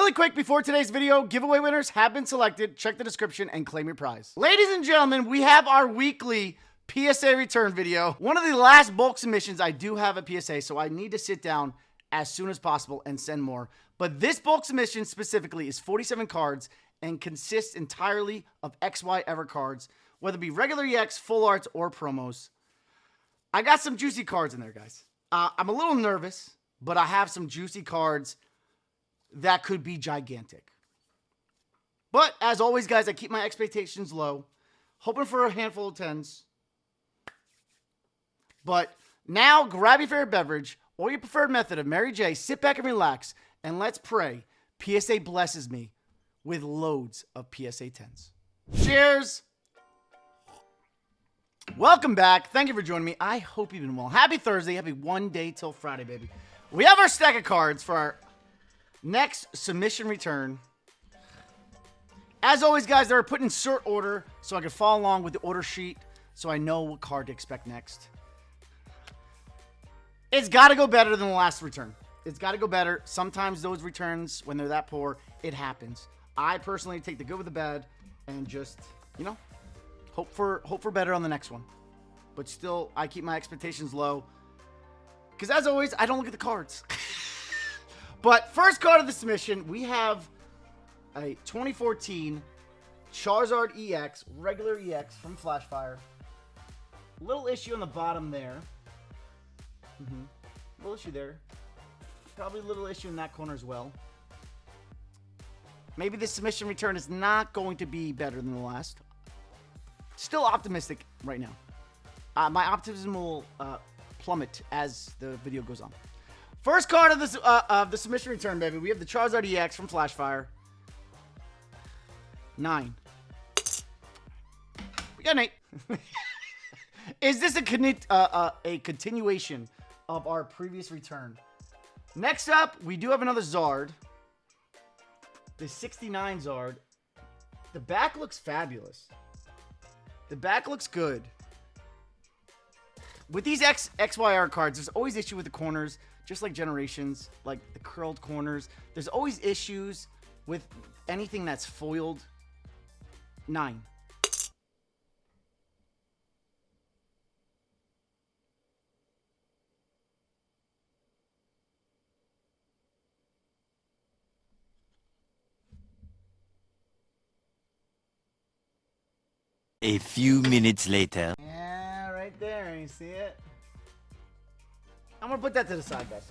Really quick, before today's video, giveaway winners have been selected. Check the description and claim your prize. Ladies and gentlemen, we have our weekly PSA return video. One of the last bulk submissions, I do have a PSA, so I need to sit down as soon as possible and send more. But this bulk submission specifically is 47 cards and consists entirely of XY Ever cards, whether it be regular EX, full arts, or promos. I got some juicy cards in there, guys. I'm a little nervous, but I have some juicy cards that could be gigantic. But as always, guys, I keep my expectations low, hoping for a handful of 10s. But now, grab your favorite beverage or your preferred method of Mary J, sit back and relax, and let's pray PSA blesses me with loads of PSA 10s. Cheers! Welcome back. Thank you for joining me. I hope you've been well. Happy Thursday. Happy one day till Friday, baby. We have our stack of cards for our next submission return. As always, guys, they're put in sort order so I can follow along with the order sheet so I know what card to expect next. It's got to go better than the last return. It's got to go better. Sometimes those returns, when they're that poor, it happens. I personally take the good with the bad and just, you know, hope for better on the next one. But still, I keep my expectations low. Because as always, I don't look at the cards. But first card of the submission, we have a 2014 Charizard EX, regular EX from Flashfire. Little issue on the bottom there. Little issue there. Probably a little issue in that corner as well. Maybe this submission return is not going to be better than the last. Still optimistic right now. My optimism will plummet as the video goes on. First card of the submission return, baby. We have the Charizard EX from Flashfire. 9. We got an 8. Is this a continuation of our previous return? Next up, we do have another Zard. The 69 Zard. The back looks fabulous. The back looks good. With these XYR cards, there's always issue with the corners, just like Generations, like the curled corners. There's always issues with anything that's foiled. 9. A few minutes later. Yeah, right there. You see it? I'm going to put that to the side, guys.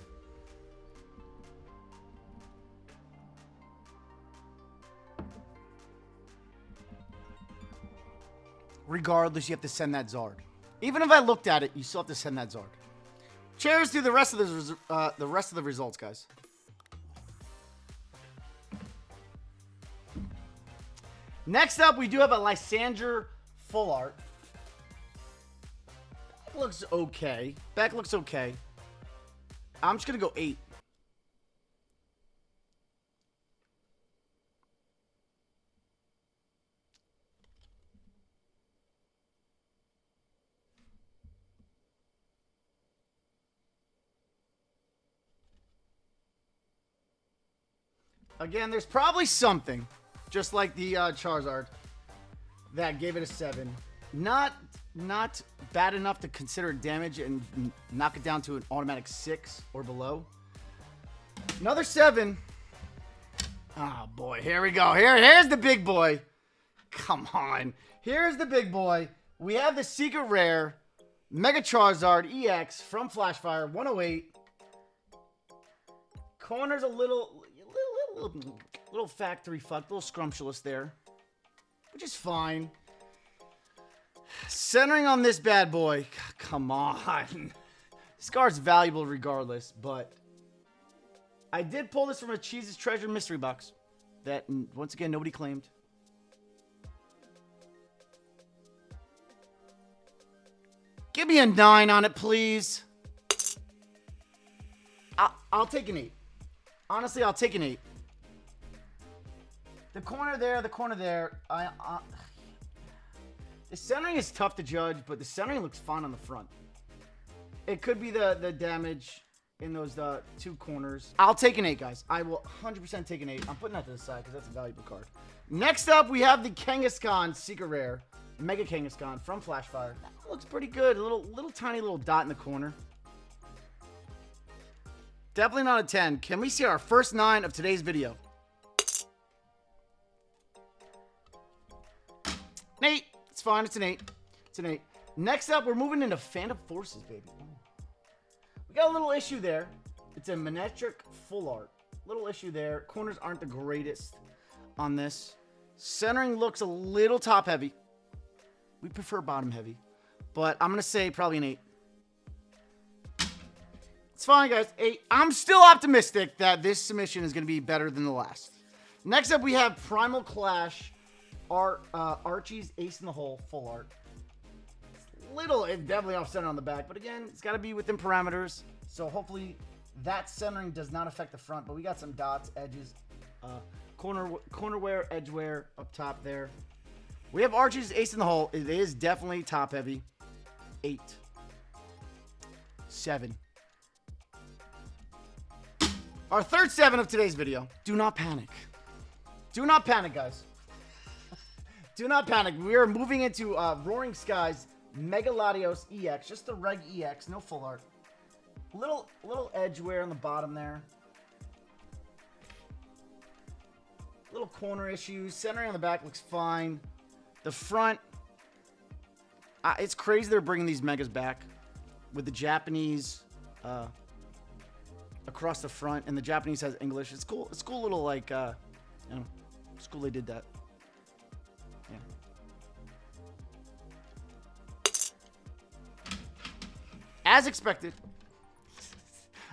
Regardless, you have to send that Zard. Even if I looked at it, you still have to send that Zard. Cheers to the rest of the results, guys. Next up, we do have a Lysander full art. Back looks okay. Back looks okay. I'm just gonna go 8. Again, there's probably something, just like the Charizard, that gave it a 7. Not bad enough to consider it damage and knock it down to an automatic 6 or below. Another 7. Oh boy, here we go. Here's the big boy. Come on. Here's the big boy. We have the secret rare Mega Charizard EX from Flashfire 108. Corner's a little factory fucked, a little scrumptious there, which is fine. Centering on this bad boy, come on. This card's valuable regardless, but I did pull this from a Cheese's Treasure mystery box that, once again, nobody claimed. Give me a 9 on it, please. I'll take an 8. Honestly, I'll take an 8. The corner there, the corner there. The centering is tough to judge, but the centering looks fine on the front. It could be the damage. in those two corners. I'll take an 8, guys. I will 100% take an 8. I'm putting that to the side because that's a valuable card. Next up, we have the Kangaskhan Secret Rare. Mega Kangaskhan from Flashfire. That looks pretty good. A little tiny little dot in the corner. Definitely not a 10. Can we see our first 9 of today's video? An 8. It's fine. It's an 8. It's an 8. Next up, we're moving into Phantom Forces, baby. We got a little issue there. It's a Manectric full art. Little issue there. Corners aren't the greatest on this. Centering looks a little top heavy. We prefer bottom heavy. But I'm going to say probably an 8. It's fine, guys. 8. I'm still optimistic that this submission is going to be better than the last. Next up, we have Primal Clash. Archie's Ace in the Hole full art. It's definitely off center on the back, but again, it's got to be within parameters. So hopefully that centering does not affect the front, but we got some dots, edges, corner wear, edge wear up top there. We have Archie's Ace in the Hole. It is definitely top heavy. 8. 7. Our third 7 of today's video. Do not panic. Do not panic, guys. Do not panic. We are moving into Roaring Skies Mega Latios EX. Just the reg EX. No full art. Little edge wear on the bottom there. Little corner issues. Centering on the back looks fine. The front. It's crazy they're bringing these Megas back. With the Japanese across the front. And the Japanese has English. It's cool. It's cool little like, you know, it's cool they did that. Yeah. As expected.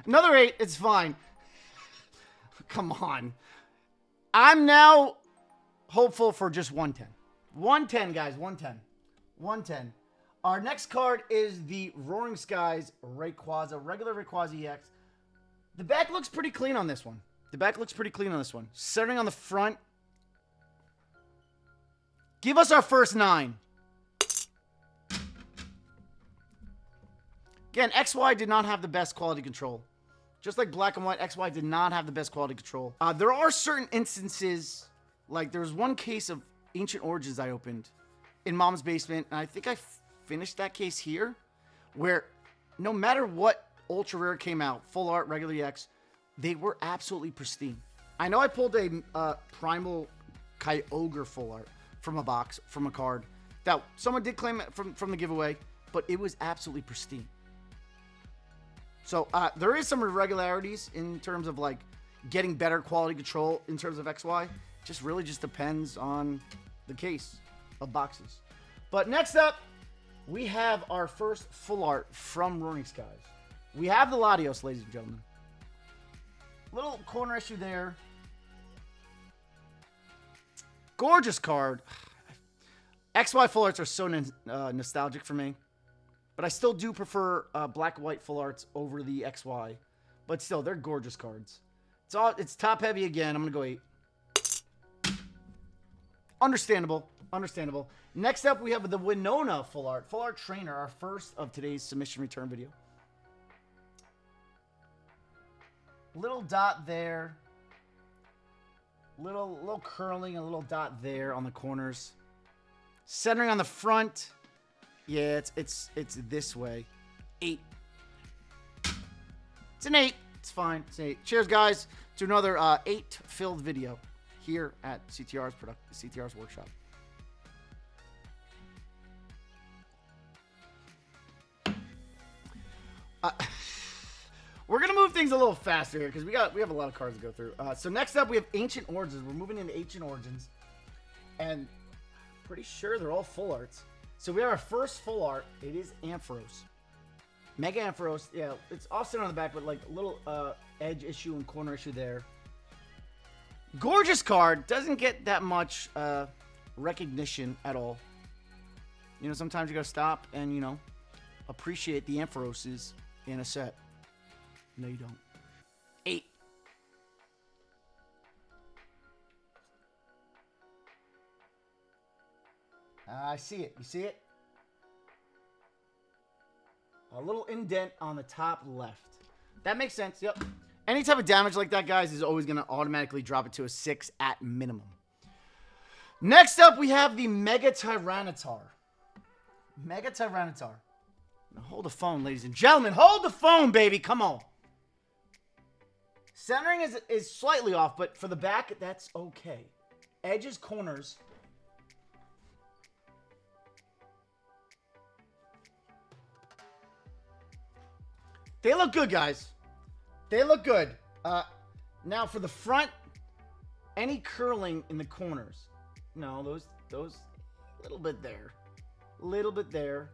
Another 8. It's fine. Come on. I'm now hopeful for just 110. 110, guys. 110. 110. Our next card is the Roaring Skies Rayquaza. Regular Rayquaza EX. The back looks pretty clean on this one. The back looks pretty clean on this one. Starting on the front. Give us our first 9. Again, XY did not have the best quality control. Just like black and white, XY did not have the best quality control. There are certain instances, like there was one case of Ancient Origins I opened in Mom's basement, and I think I finished that case here, where no matter what Ultra Rare came out, full art, regular EX, they were absolutely pristine. I know I pulled a Primal Kyogre full art from a box, from a card, that someone did claim it from the giveaway, but it was absolutely pristine. So there is some irregularities in terms of like getting better quality control in terms of XY. Just really just depends on the case of boxes. But next up, we have our first full art from Roaring Skies. We have the Latios, ladies and gentlemen. Little corner issue there. Gorgeous card. XY full arts are so nostalgic for me. But I still do prefer black and white full arts over the XY. But still, they're gorgeous cards. It's top heavy again. I'm going to go 8. Understandable. Understandable. Next up, we have the Winona full art. Full art trainer, our first of today's submission return video. Little dot there. Little curling, a little dot there on the corners. Centering on the front. Yeah, it's this way. 8. It's an 8. It's fine. It's an 8. Cheers, guys, to another 8-filled video here at CTR's workshop. We're gonna move things a little faster here because we have a lot of cards to go through. So next up, we have Ancient Origins. We're moving into Ancient Origins, and pretty sure they're all full arts. So we have our first full art. It is Ampharos. Mega Ampharos. Yeah, it's off center on the back, but like a little edge issue and corner issue there. Gorgeous card. Doesn't get that much recognition at all. You know, sometimes you gotta stop and, you know, appreciate the Ampharoses in a set. No, you don't. 8. I see it. You see it? A little indent on the top left. That makes sense. Yep. Any type of damage like that, guys, is always going to automatically drop it to a 6 at minimum. Next up, we have the Mega Tyranitar. Mega Tyranitar. Now hold the phone, ladies and gentlemen. Hold the phone, baby. Come on. Centering is slightly off, but for the back, that's okay. Edges, corners. They look good, guys. They look good. Now for the front, any curling in the corners. No, those, a little bit there. A little bit there.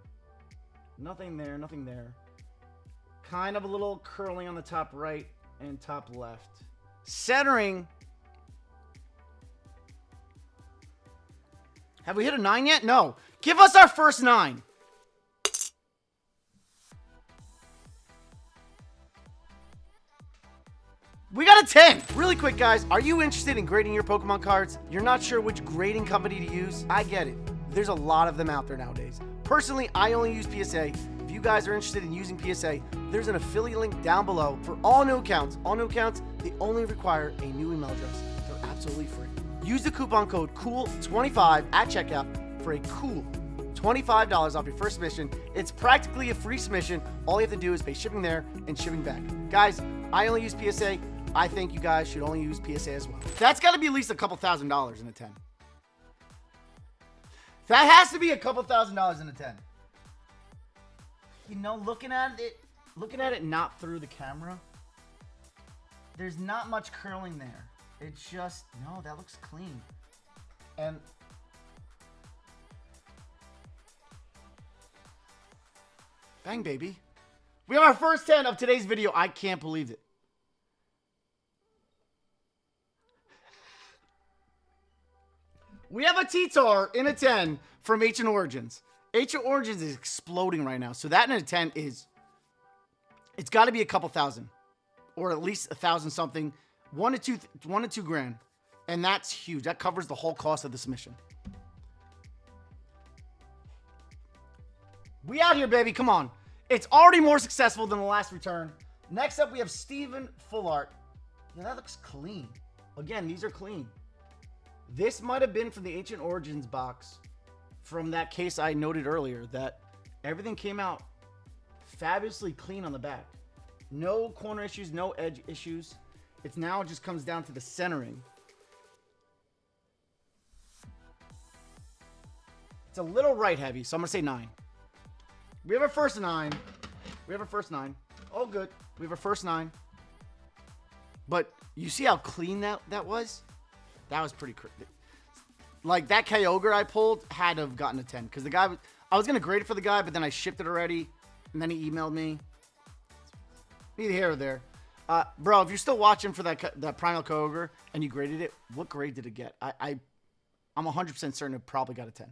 Nothing there, nothing there. Kind of a little curling on the top right and top left. Centering. Have we hit a 9 yet? No. Give us our first 9. We got a 10. Really quick, guys. Are you interested in grading your Pokemon cards? You're not sure which grading company to use? I get it. There's a lot of them out there nowadays. Personally, I only use PSA. If you guys are interested in using PSA, there's an affiliate link down below for all new accounts. All new accounts, they only require a new email address. They're absolutely free. Use the coupon code COOL25 at checkout for a cool $25 off your first submission. It's practically a free submission. All you have to do is pay shipping there and shipping back. Guys, I only use PSA. I think you guys should only use PSA as well. That's got to be at least a couple $1,000s in a 10. That has to be a couple $1,000s in a 10. You know, looking at it not through the camera, there's not much curling there. It's just, no, that looks clean. And bang, baby. We have our first 10 of today's video. I can't believe it. We have a T-Tar in a 10 from Ancient Origins. Ancient Origins is exploding right now. So that in a 10 is, it's got to be a couple thousand. Or at least 1,000 something. 1 to 2 grand. And that's huge. That covers the whole cost of the submission. We out here, baby. Come on. It's already more successful than the last return. Next up, we have Steven Full Art. Yeah, that looks clean. Again, these are clean. This might have been from the Ancient Origins box from that case I noted earlier that everything came out fabulously clean on the back. No corner issues, no edge issues. It's now just comes down to the centering. It's a little right heavy, so I'm going to say 9. We have our first 9. We have our first 9. All good. We have our first 9. But you see how clean that was? That was pretty crazy. Like, that Kyogre I pulled had to have gotten a 10. Because the guy, I was going to grade it for the guy, but then I shipped it already. And then he emailed me. Neither here or there. Bro, if you're still watching for that Primal Kyogre and you graded it, what grade did it get? I'm 100% certain it probably got a 10.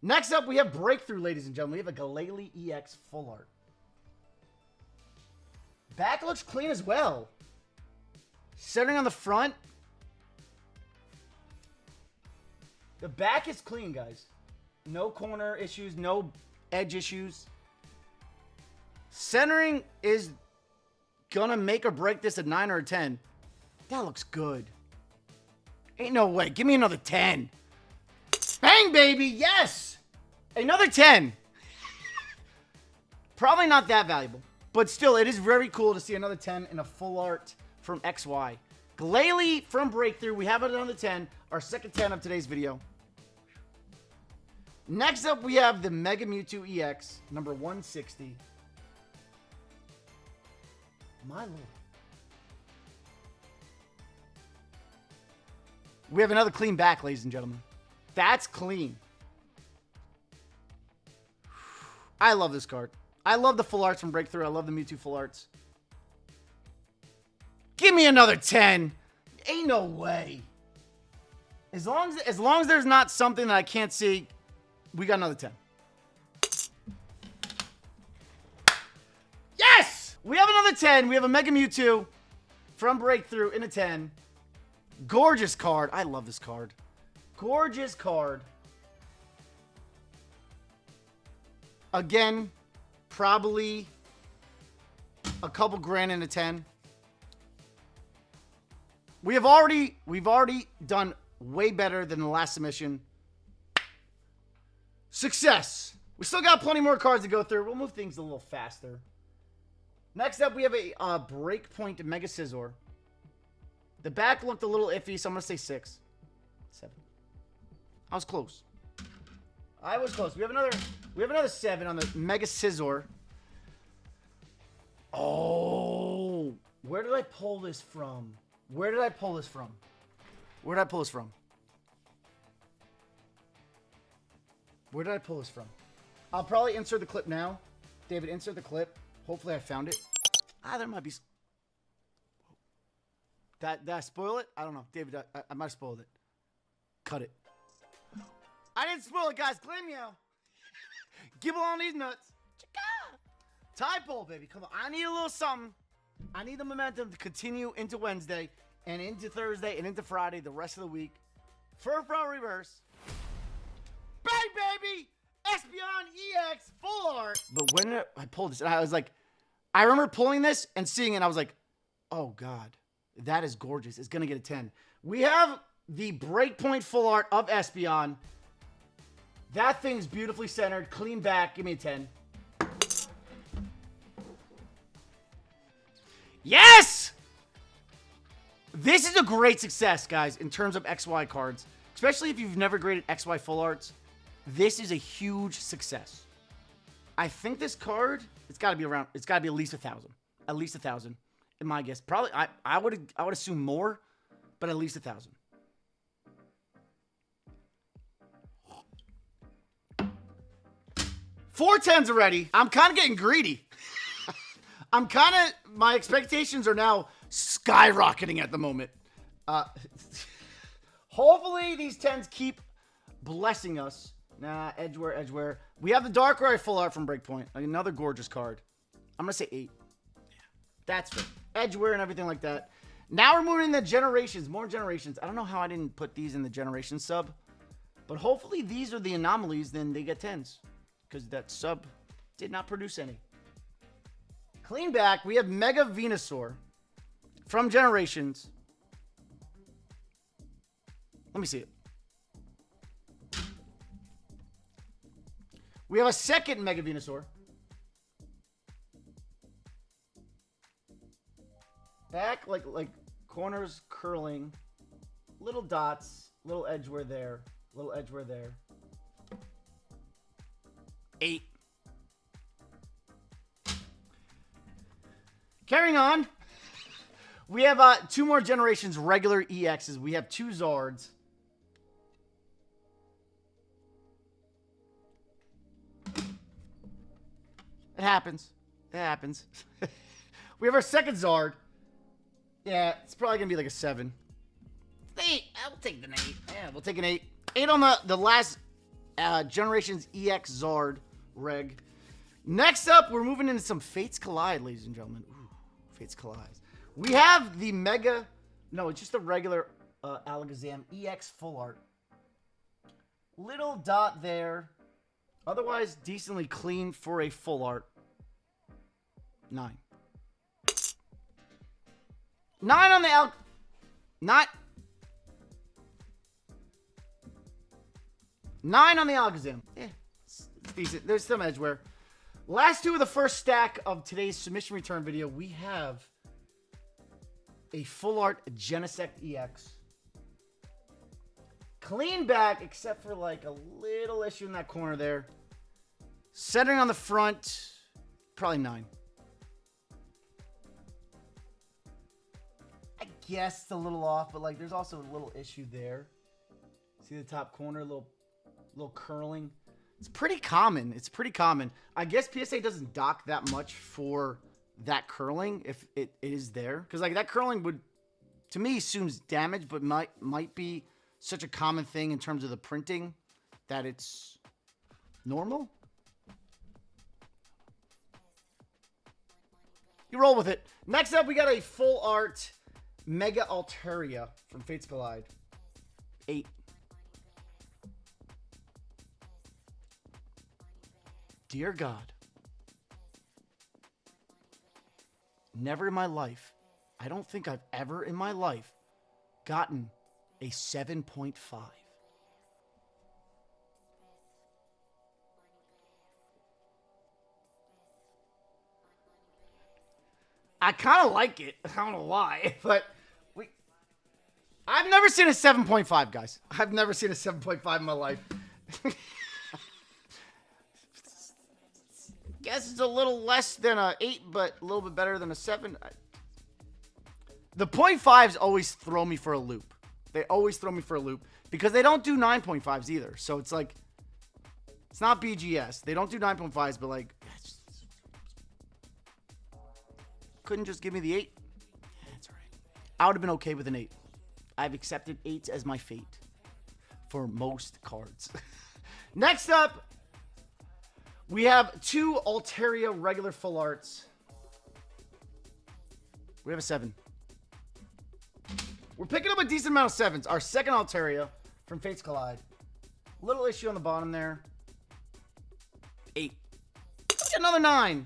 Next up, we have Breakthrough, ladies and gentlemen. We have a Glalie EX Full Art. Back looks clean as well. Centering on the front. The back is clean, guys. No corner issues, no edge issues. Centering is gonna make or break this at 9 or a 10. That looks good. Ain't no way. Give me another 10. Bang, baby. Yes. Another 10. Probably not that valuable. But still, it is very cool to see another 10 in a full art from XY. Glalie from Breakthrough. We have it on the 10. Our second 10 of today's video. Next up, we have the Mega Mewtwo EX, number 160. My lord. We have another clean back, ladies and gentlemen. That's clean. I love this card. I love the full arts from Breakthrough. I love the Mewtwo full arts. Give me another 10. Ain't no way. As long as there's not something that I can't see, we got another 10. Yes! We have another 10. We have a Mega Mewtwo from Breakthrough in a 10. Gorgeous card. I love this card. Gorgeous card. Again, probably a couple grand in a 10. We've already done way better than the last submission. Success. We still got plenty more cards to go through. We'll move things a little faster. Next up, we have a Breakpoint Mega Scizor. The back looked a little iffy, so I'm going to say 6. 7. I was close. I was close. We have another 7 on the Mega Scizor. Oh, where did I pull this from? Where did I pull this from? Where did I pull this from? Where did I pull this from? I'll probably insert the clip now. David, insert the clip. Hopefully I found it. Ah, there might be... Did I spoil it? I don't know. David, I might have spoiled it. Cut it. I didn't spoil it, guys. Claim me out. Gibble on these nuts. Tie pull, baby. Come on. I need a little something. I need the momentum to continue into Wednesday and into Thursday and into Friday, the rest of the week. Fur Pro Reverse. Bang, baby! Espeon EX full art. But when I pulled this, and I was like, I remember pulling this and seeing it, and I was like, oh, God. That is gorgeous. It's going to get a 10. We have the Breakpoint full art of Espeon. That thing's beautifully centered. Clean back. Give me a 10. Yes! This is a great success, guys, in terms of XY cards. Especially if you've never graded XY full arts. This is a huge success. I think this card, it's got to be at least 1,000. At least 1,000. In my guess, probably I would assume more, but at least 1,000. Four 10s already. I'm kind of getting greedy. My expectations are now skyrocketing at the moment. Hopefully these 10s keep blessing us. Nah, Edgeware. We have the Darkrai full art from Breakpoint. Another gorgeous card. I'm going to say 8. That's fair. Edgeware and everything like that. Now we're moving into generations. More generations. I don't know how I didn't put these in the generation sub. But hopefully these are the anomalies. Then they get 10s. Because that sub did not produce any. Clean back. We have Mega Venusaur from Generations. Let me see it. We have a second Mega Venusaur. Back, like corners curling. Little dots. Little edgeware there. Little edgeware there. 8. Carrying on. We have 2 more generations regular EXs. We have 2 Zards. It happens. It happens. We have our second Zard. Yeah, it's probably going to be like a 7. 8. I'll take an 8. Yeah, we'll take an 8. 8 on the last Generations EX Zard reg. Next up, we're moving into some Fates Collide, ladies and gentlemen. Ooh, Fates Collide. We have the Mega... No, it's just a regular Alakazam EX full art. Little dot there. Otherwise, decently clean for a full art. 9. 9 on the Not 9 on the Alakazam. Yeah, it's decent. There's some edgeware. Last 2 of the first stack of today's submission return video. We have a full art Genesect EX. Clean back, except for like a little issue in that corner there. Centering on the front, probably 9. I guess it's a little off, but like there's also a little issue there. See the top corner, little curling. It's pretty common. It's pretty common. I guess PSA doesn't dock that much for that curling if it is there, because like that curling would, to me, assumes damage, but might be such a common thing in terms of the printing that it's normal. You roll with it. Next up, we got a full art Mega Altaria from Fates Collide. 8. Dear God. never in my life, I don't think I've ever in my life gotten a 7.5. I kind of like it. I don't know why, but I've never seen a 7.5, guys. I've never seen a 7.5 in my life. Guess it's a little less than a 8, but a little bit better than a 7. The 0.5s always throw me for a loop. They always throw me for a loop because they don't do 9.5s either. So it's like, it's not BGS. They don't do 9.5s, but like, couldn't just give me the 8. That's all right. I would have been okay with an 8. I've accepted 8s as my fate for most cards. Next up, we have 2 Altaria regular full arts. We have a 7. We're picking up a decent amount of 7s. Our second Altaria from Fates Collide. Little issue on the bottom there. 8. Another 9.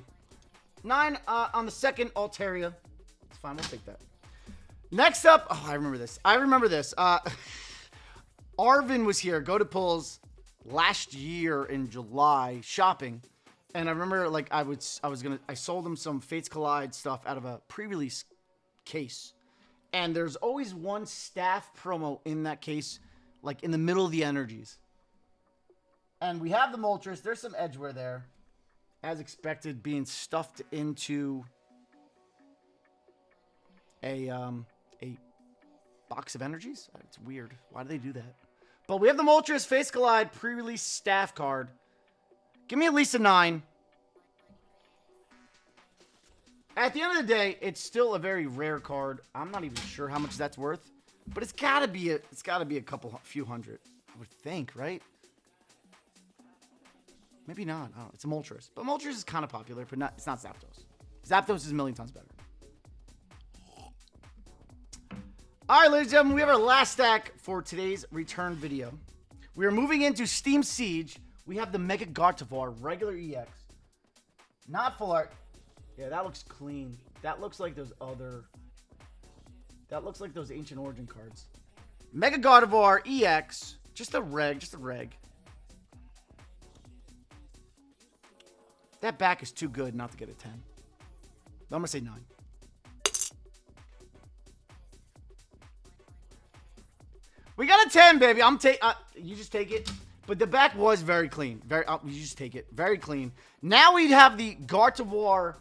9 on the second Altaria. It's fine. We'll take that. Next up. Oh, I remember this. Arvin was here. Go to Pulls last year in July shopping. And I remember like I sold him some Fates Collide stuff out of a pre-release case. And there's always one staff promo in that case, like in the middle of the energies. And we have the Moltres. There's some Edgeware there. As expected, being stuffed into a box of energies. It's weird. Why do they do that? But we have the Moltres Face Collide pre-release staff card. Give me at least a 9. At the end of the day, it's still a very rare card. I'm not even sure how much that's worth, but it's gotta be a few hundred. I would think, right? Maybe not. I don't know. It's a Moltres. But Moltres is kind of popular, but it's not Zapdos. Zapdos is a million times better. All right, ladies and gentlemen, we have our last stack for today's return video. We are moving into Steam Siege. We have the Mega Gardevoir regular EX. Not full art. Yeah, that looks clean. That looks like those Ancient Origin cards. Mega Gardevoir EX. Just a reg. That back is too good not to get a 10. I'm going to say 9. We got a 10, baby. You just take it. But the back was very clean. You just take it. Very clean. Now we have the Gardevoir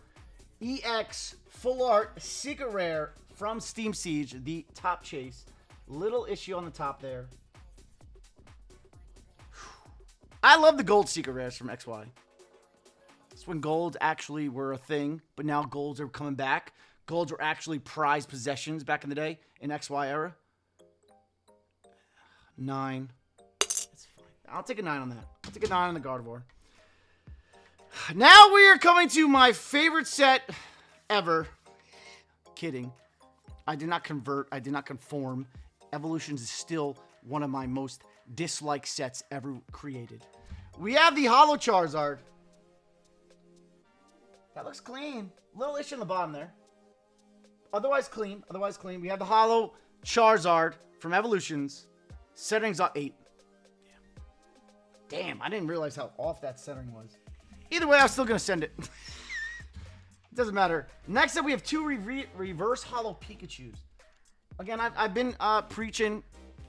EX Full Art Secret Rare from Steam Siege. The top chase. Little issue on the top there. I love the gold Secret Rares from XY. It's when golds actually were a thing, but now golds are coming back. Golds were actually prized possessions back in the day in XY era. 9. That's fine. I'll take a 9 on that. I'll take a 9 on the Gardevoir. Now we are coming to my favorite set ever. Kidding. I did not convert. I did not conform. Evolutions is still one of my most disliked sets ever created. We have the Holo Charizard. That looks clean. Little issue on the bottom there. Otherwise clean. We have the Holo Charizard from Evolutions. Setting's on 8. Damn, I didn't realize how off that setting was. Either way, I was still going to send it. It doesn't matter. Next up, we have 2 reverse holo Pikachus. Again, I've been preaching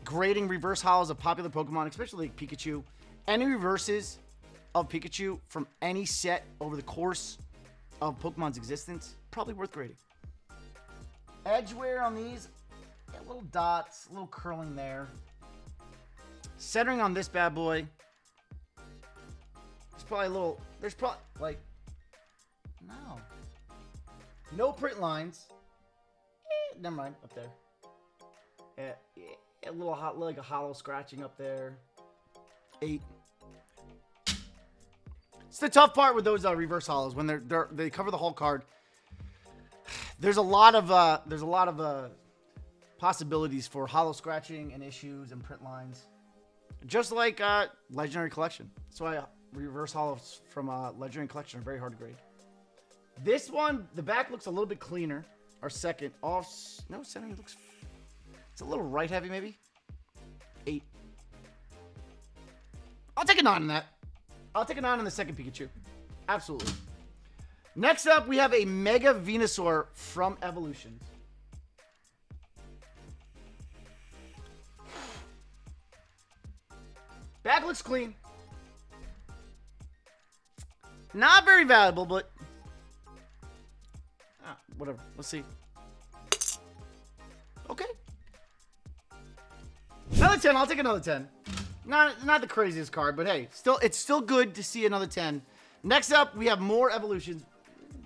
grading reverse holos of popular Pokemon, especially like Pikachu. Any reverses of Pikachu from any set over the course of Pokemon's existence, probably worth grading. Edgeware on these, little dots, a little curling there. Centering on this bad boy. There's probably like, no print lines. Never mind, up there. A little like a hollow scratching up there. 8. It's the tough part with those reverse holos when they cover the whole card. There's a lot of possibilities for holo scratching and issues and print lines, just like Legendary Collection. That's why reverse holos from Legendary Collection are very hard to grade. This one, the back looks a little bit cleaner. Our second off, no, centering looks, it's a little right heavy maybe. 8. I'll take a 9 on that. I'll take a 9 on the second Pikachu. Absolutely. Next up, we have a Mega Venusaur from Evolutions. Back looks clean. Not very valuable, but whatever. Let's see. Okay. Another 10. I'll take another 10. Not the craziest card, but hey, it's still good to see another 10. Next up, we have more evolutions.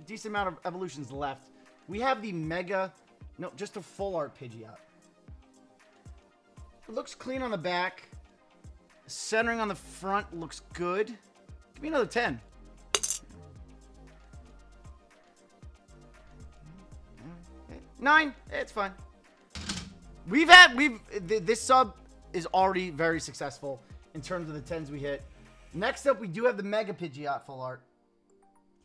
Decent amount of evolutions left. We have the Mega, no, just a full art Pidgeot. It looks clean on the back. Centering on the front looks good. Give me another 10. Nine. It's fine. This sub is already very successful in terms of the 10s we hit. Next up, we do have the Mega Pidgeot full art.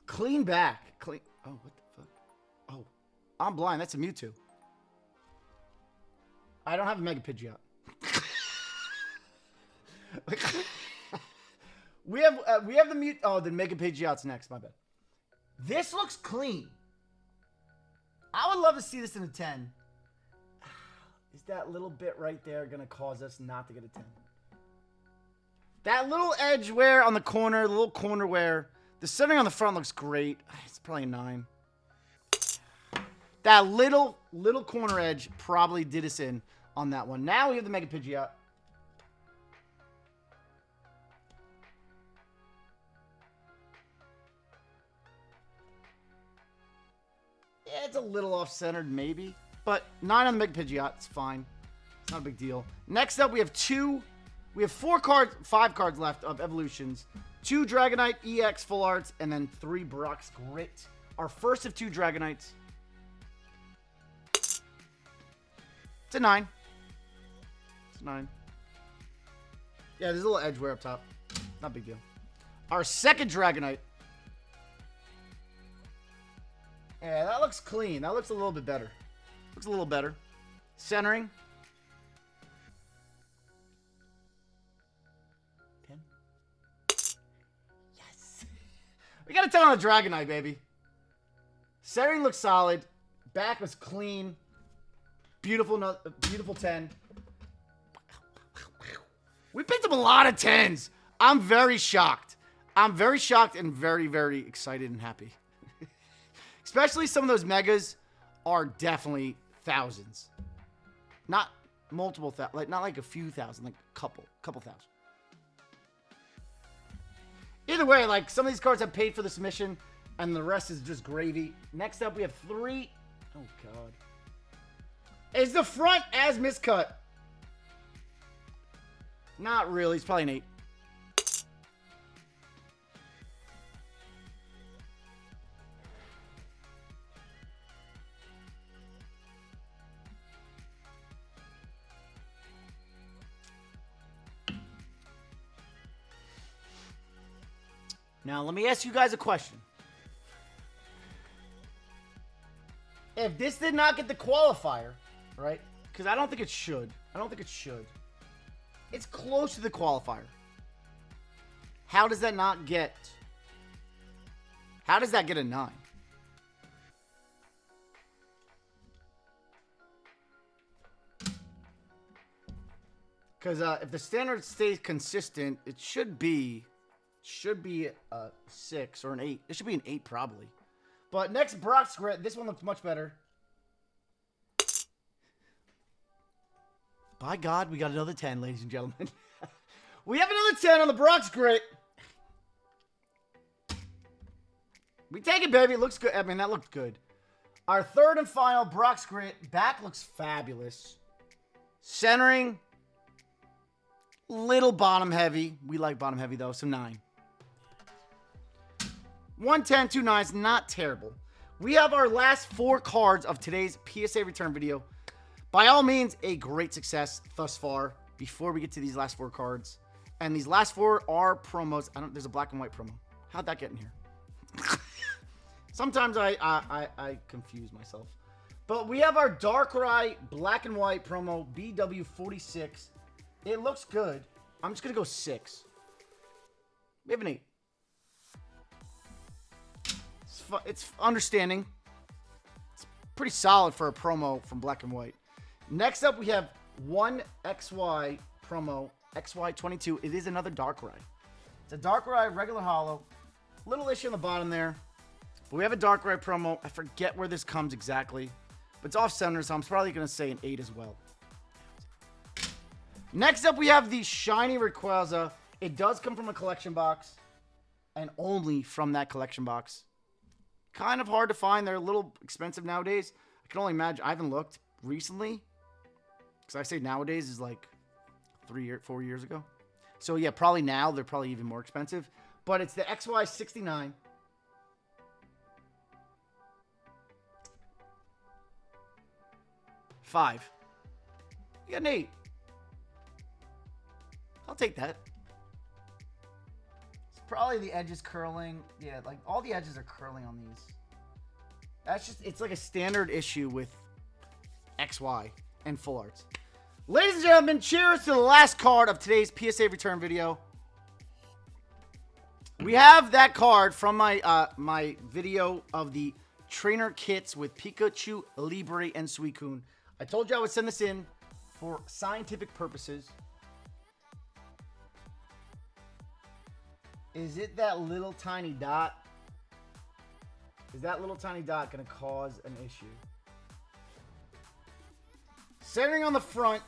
Clean back. Clean. Oh, what the fuck? Oh, I'm blind. That's a Mewtwo. I don't have a Mega Pidgeot. we have the Mew. Oh, the Mega Pidgeot's next. My bad. This looks clean. I would love to see this in a 10. Is that little bit right there going to cause us not to get a 10? That little edge wear on the corner, the little corner wear. The centering on the front looks great. It's probably a 9. That little corner edge probably did us in on that one. Now we have the Mega Pidgeot. Yeah, it's a little off-centered, maybe. But 9 on the Mega Pidgeot. It's fine. It's not a big deal. Next up, we have 5 cards left of evolutions. 2 Dragonite EX full arts, and then 3 Brock's Grit. Our first of 2 Dragonites. It's a 9. It's a 9. Yeah, there's a little edge wear up top. Not a big deal. Our second Dragonite. Yeah, that looks clean. That looks a little bit better. Looks a little better. Centering. 10. Yes. We got a 10 on the Dragonite, baby. Centering looks solid. Back was clean. Beautiful 10. We picked up a lot of 10s. I'm very shocked. I'm very shocked and very, very excited and happy. Especially some of those megas are definitely thousands. Not multiple not like a few thousand, like a couple thousand. Either way, like some of these cards have paid for the submission and the rest is just gravy. Next up, we have 3. Oh god. Is the front as miscut? Not really. It's probably an 8. Now, let me ask you guys a question. If this did not get the qualifier, right? Because I don't think it should. I don't think it should. It's close to the qualifier. How does that not get... How does that get a 9? Because if the standard stays consistent, it should be a 6 or an 8. It should be an 8 probably. But next, Brock's Grit. This one looks much better. By God, we got another 10, ladies and gentlemen. We have another 10 on the Brock's Grit. We take it, baby. It looks good. I mean, that looked good. Our third and final Brock's Grit. Back looks fabulous. Centering. Little bottom heavy. We like bottom heavy, though. So 9. 110, 2 9s, not terrible. We have our last 4 cards of today's PSA return video. By all means, a great success thus far. Before we get to these last 4 cards, and these last 4 are promos. There's a black and white promo. How'd that get in here? Sometimes I confuse myself. But we have our Darkrai Black and White promo BW46. It looks good. I'm just going to go 6. We have an 8. It's understanding. It's pretty solid for a promo from Black and White. Next up, we have 1XY promo XY22. It is another Darkrai. It's a Darkrai regular holo. Little issue on the bottom there. But we have a Darkrai promo. I forget where this comes exactly. But it's off-center, so I'm probably going to say an 8 as well. Next up, we have the Shiny Rayquaza. It does come from a collection box. And only from that collection box. Kind of hard to find. They're a little expensive nowadays. I can only imagine. I haven't looked recently. Because I say nowadays is like 4 years ago. So yeah, probably now they're probably even more expensive. But it's the XY69. Five. You got an 8. I'll take that. It's probably the edges curling. Yeah, like all the edges are curling on these. That's just, it's like a standard issue with XY and full arts. Ladies and gentlemen, cheers to the last card of today's PSA return video. We have that card from my my video of the trainer kits with Pikachu, Libre, and Suicune. I told you I would send this in for scientific purposes. Is it that little tiny dot? Is that little tiny dot going to cause an issue? Centering on the front.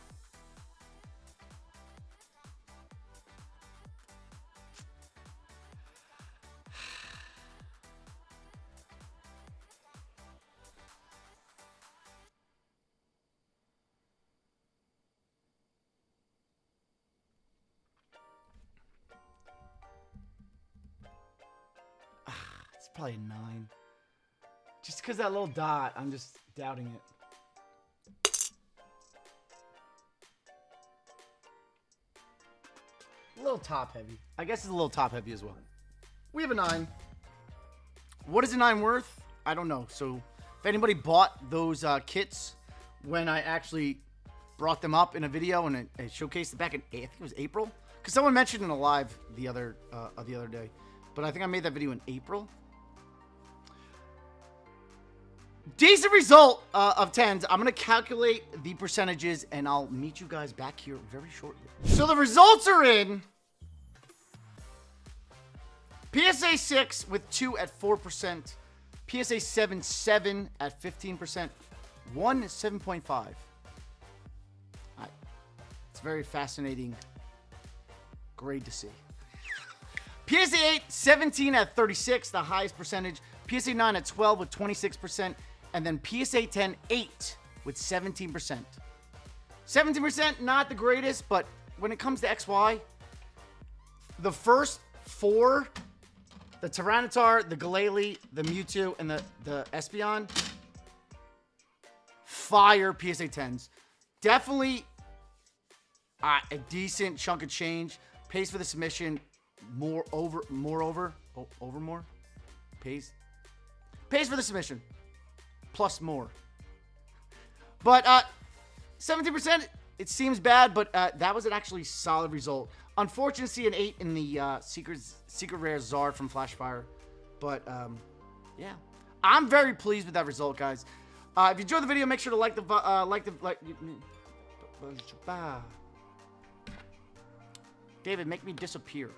It's probably a 9. Just because that little dot, I'm just doubting it. A little top heavy. I guess it's a little top heavy as well. We have a 9. What is a 9 worth? I don't know. So if anybody bought those kits when I actually brought them up in a video and I showcased it back in, I think it was April. Because someone mentioned in a live the other day. But I think I made that video in April. Decent result of 10s. I'm going to calculate the percentages and I'll meet you guys back here very shortly. So the results are in. PSA 6 with 2 at 4%. PSA 7, 7 at 15%. 1 is 7.5. It's very fascinating grade to see. PSA 8, 17 at 36, the highest percentage. PSA 9 at 12 with 26%. And then PSA 10, 8 with 17%. 17%, not the greatest, but when it comes to XY, the first 4, the Tyranitar, the Glalie, the Mewtwo, and the Espeon, fire PSA 10s. Definitely a decent chunk of change. Pays for the submission. More. Pays for the submission. Plus more. But 17%, it seems bad, but that was an actually solid result. Unfortunate to see an 8 in the secret rare Zard from Flashfire. But yeah, I'm very pleased with that result, guys. If you enjoyed the video, make sure to like David, make me disappear.